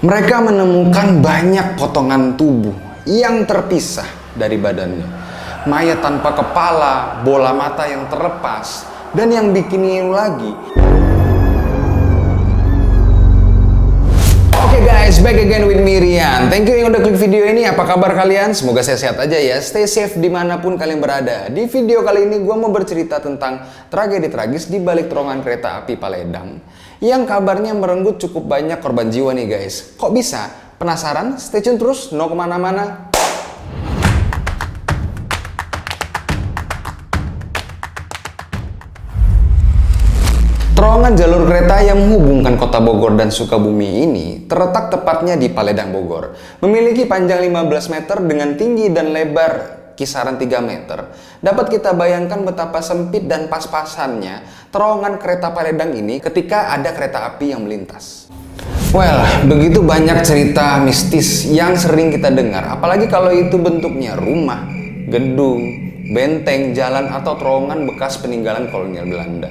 Mereka menemukan banyak potongan tubuh yang terpisah dari badannya. Mayat tanpa kepala, bola mata yang terlepas, dan yang bikin ngilu lagi. Oke guys, back again with me Rian. Thank you yang udah klik video ini. Apa kabar kalian? Semoga sehat aja ya. Stay safe dimanapun kalian berada. Di video kali ini gue mau bercerita tentang tragedi tragis di balik terowongan kereta api Paledang yang kabarnya merenggut cukup banyak korban jiwa nih guys. Kok bisa? Penasaran? Stay tune terus, no kemana-mana. Terowongan jalur kereta yang menghubungkan kota Bogor dan Sukabumi ini terletak tepatnya di Paledang, Bogor. Memiliki panjang 15 meter dengan tinggi dan lebar kisaran 3 meter. Dapat kita bayangkan betapa sempit dan pas-pasannya terowongan kereta Paledang ini ketika ada kereta api yang melintas. Well, begitu banyak cerita mistis yang sering kita dengar, apalagi kalau itu bentuknya rumah, gedung, benteng, jalan, atau terowongan bekas peninggalan kolonial Belanda.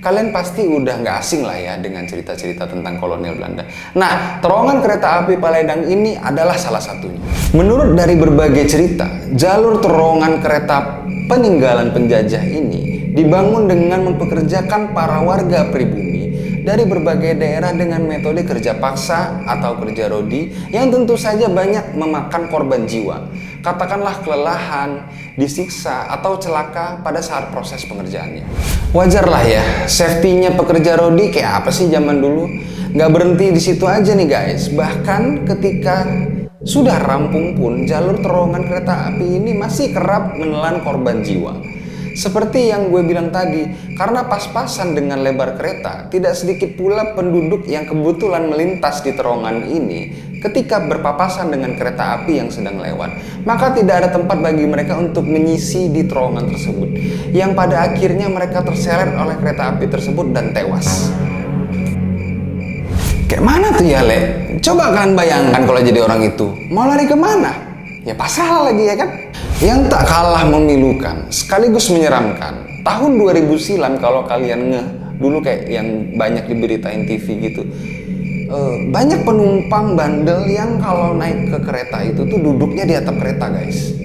Kalian pasti udah nggak asing lah ya dengan cerita-cerita tentang kolonial Belanda. Nah, terowongan kereta api Paledang ini adalah salah satunya. Menurut dari berbagai cerita, jalur terowongan kereta peninggalan penjajah ini dibangun dengan mempekerjakan para warga pribumi dari berbagai daerah dengan metode kerja paksa atau kerja rodi yang tentu saja banyak memakan korban jiwa. Katakanlah kelelahan, disiksa, atau celaka pada saat proses pengerjaannya. Wajar lah ya, safety-nya pekerja rodi kayak apa sih zaman dulu? Nggak berhenti di situ aja nih guys. Bahkan ketika sudah rampung pun, jalur terowongan kereta api ini masih kerap menelan korban jiwa. Seperti yang gue bilang tadi, karena pas-pasan dengan lebar kereta, tidak sedikit pula penduduk yang kebetulan melintas di terowongan ini ketika berpapasan dengan kereta api yang sedang lewat. Maka tidak ada tempat bagi mereka untuk menyisi di terowongan tersebut, yang pada akhirnya mereka terseret oleh kereta api tersebut dan tewas. Kayak mana tuh ya, Le? Coba kalian bayangkan kalau jadi orang itu, mau lari kemana? Ya pasrah lagi ya kan? Yang tak kalah memilukan sekaligus menyeramkan, tahun 2000 silam kalau kalian ngeh dulu kayak yang banyak diberitain TV gitu, banyak penumpang bandel yang kalau naik ke kereta itu tuh duduknya di atap kereta guys.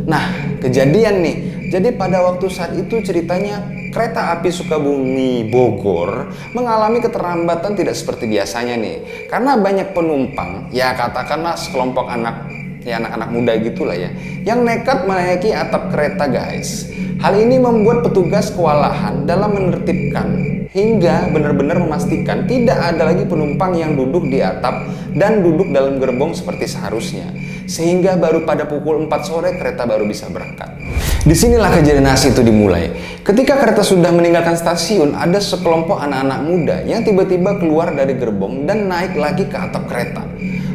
Nah kejadian nih, jadi pada waktu saat itu ceritanya kereta api Sukabumi Bogor mengalami keterlambatan tidak seperti biasanya nih, karena banyak penumpang, ya katakanlah sekelompok anak-anak muda gitulah ya, yang nekat menaiki atap kereta guys. Hal ini membuat petugas kewalahan dalam menertibkan hingga benar-benar memastikan tidak ada lagi penumpang yang duduk di atap dan duduk dalam gerbong seperti seharusnya. Sehingga baru pada pukul 4 sore kereta baru bisa berangkat. Disinilah kejadian naas itu dimulai. Ketika kereta sudah meninggalkan stasiun, ada sekelompok anak-anak muda yang tiba-tiba keluar dari gerbong dan naik lagi ke atap kereta.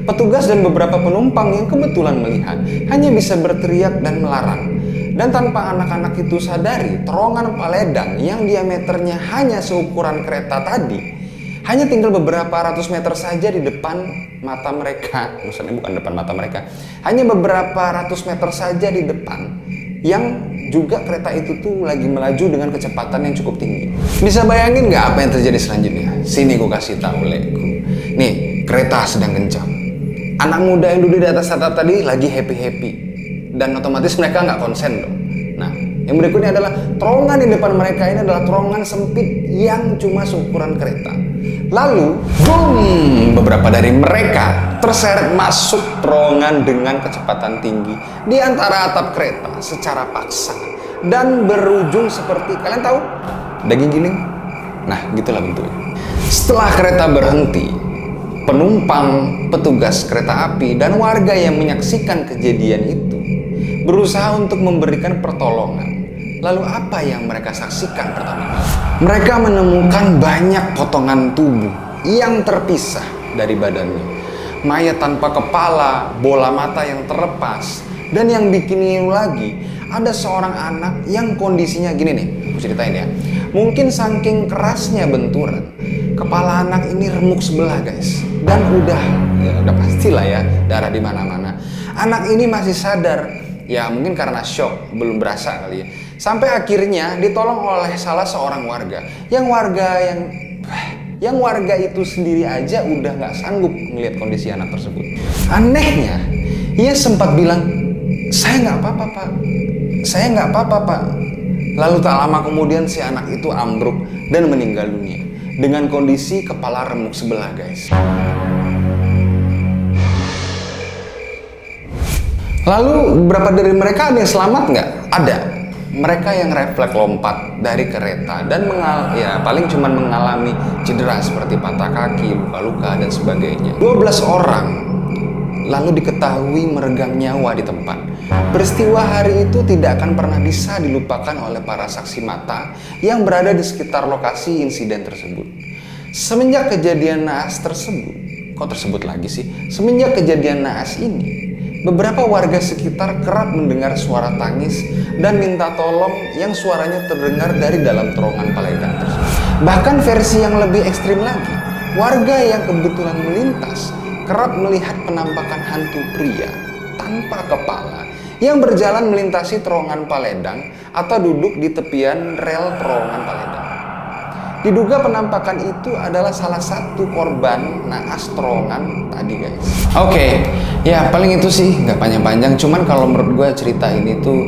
Petugas dan beberapa penumpang yang kebetulan melihat hanya bisa berteriak dan melarang. Dan tanpa anak-anak itu sadari, terowongan Paledang yang diameternya hanya seukuran kereta tadi, hanya tinggal beberapa ratus meter saja di depan mata mereka. Maksudnya bukan depan mata mereka, hanya beberapa ratus meter saja di depan, yang juga kereta itu tuh lagi melaju dengan kecepatan yang cukup tinggi. Bisa bayangin nggak apa yang terjadi selanjutnya? Sini gue kasih tahu leku. Nih, kereta sedang kencang. Anak muda yang duduk di atas atap tadi lagi happy-happy. Dan otomatis mereka nggak konsen dong. Nah, yang berikutnya adalah terowongan di depan mereka ini adalah terowongan sempit yang cuma seukuran kereta. Lalu, boom! Beberapa dari mereka terseret masuk terowongan dengan kecepatan tinggi di antara atap kereta secara paksa. Dan berujung seperti, kalian tahu? Daging giling? Nah, gitulah bentuknya. Setelah kereta berhenti, penumpang, petugas kereta api, dan warga yang menyaksikan kejadian itu berusaha untuk memberikan pertolongan. Lalu apa yang mereka saksikan pertama kali? Mereka menemukan banyak potongan tubuh yang terpisah dari badannya. Mayat tanpa kepala, bola mata yang terlepas, dan yang bikin ngilu lagi, ada seorang anak yang kondisinya gini nih, aku ceritain ya. Mungkin saking kerasnya benturan, kepala anak ini remuk sebelah guys, dan udah pastilah ya darah di mana-mana. Anak ini masih sadar, ya mungkin karena shock, belum berasa kali ya. Sampai akhirnya ditolong oleh salah seorang warga yang warga itu sendiri aja udah nggak sanggup melihat kondisi anak tersebut. Anehnya, ia sempat bilang, saya nggak apa-apa pak, saya nggak apa-apa pak. Lalu tak lama kemudian si anak itu ambruk dan meninggal dunia dengan kondisi kepala remuk sebelah guys. Lalu beberapa dari mereka ada yang selamat nggak? Ada. Mereka yang refleks lompat dari kereta dan paling cuma mengalami cedera seperti patah kaki, luka-luka dan sebagainya. 12 orang lalu diketahui meregang nyawa di tempat. Peristiwa hari itu tidak akan pernah bisa dilupakan oleh para saksi mata yang berada di sekitar lokasi insiden tersebut. Semenjak kejadian naas tersebut, semenjak kejadian naas ini, beberapa warga sekitar kerap mendengar suara tangis dan minta tolong yang suaranya terdengar dari dalam terowongan Paledang tersebut. Bahkan versi yang lebih ekstrim lagi, warga yang kebetulan melintas kerap melihat penampakan hantu pria tanpa kepala yang berjalan melintasi terowongan Paledang atau duduk di tepian rel terowongan Paledang. Diduga penampakan itu adalah salah satu korban naas terowongan tadi guys. Oke, ya paling itu sih, nggak panjang-panjang. Cuman kalau menurut gue cerita ini tuh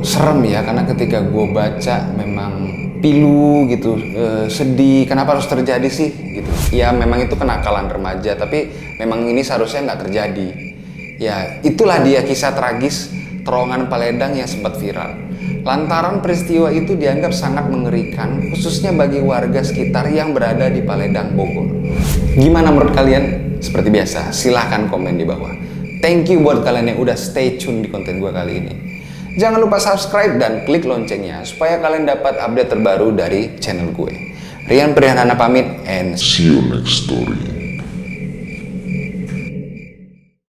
serem ya, karena ketika gue baca memang pilu gitu, sedih. Kenapa harus terjadi sih gitu? Ya memang itu kenakalan remaja, tapi memang ini seharusnya nggak terjadi. Ya itulah dia kisah tragis terowongan Paledang yang sempat viral. Lantaran peristiwa itu dianggap sangat mengerikan, khususnya bagi warga sekitar yang berada di Paledang, Bogor. Gimana menurut kalian? Seperti biasa, silahkan komen di bawah. Thank you buat kalian yang udah stay tune di konten gue kali ini. Jangan lupa subscribe dan klik loncengnya supaya kalian dapat update terbaru dari channel gue. Rian Prihanana pamit and see you next story.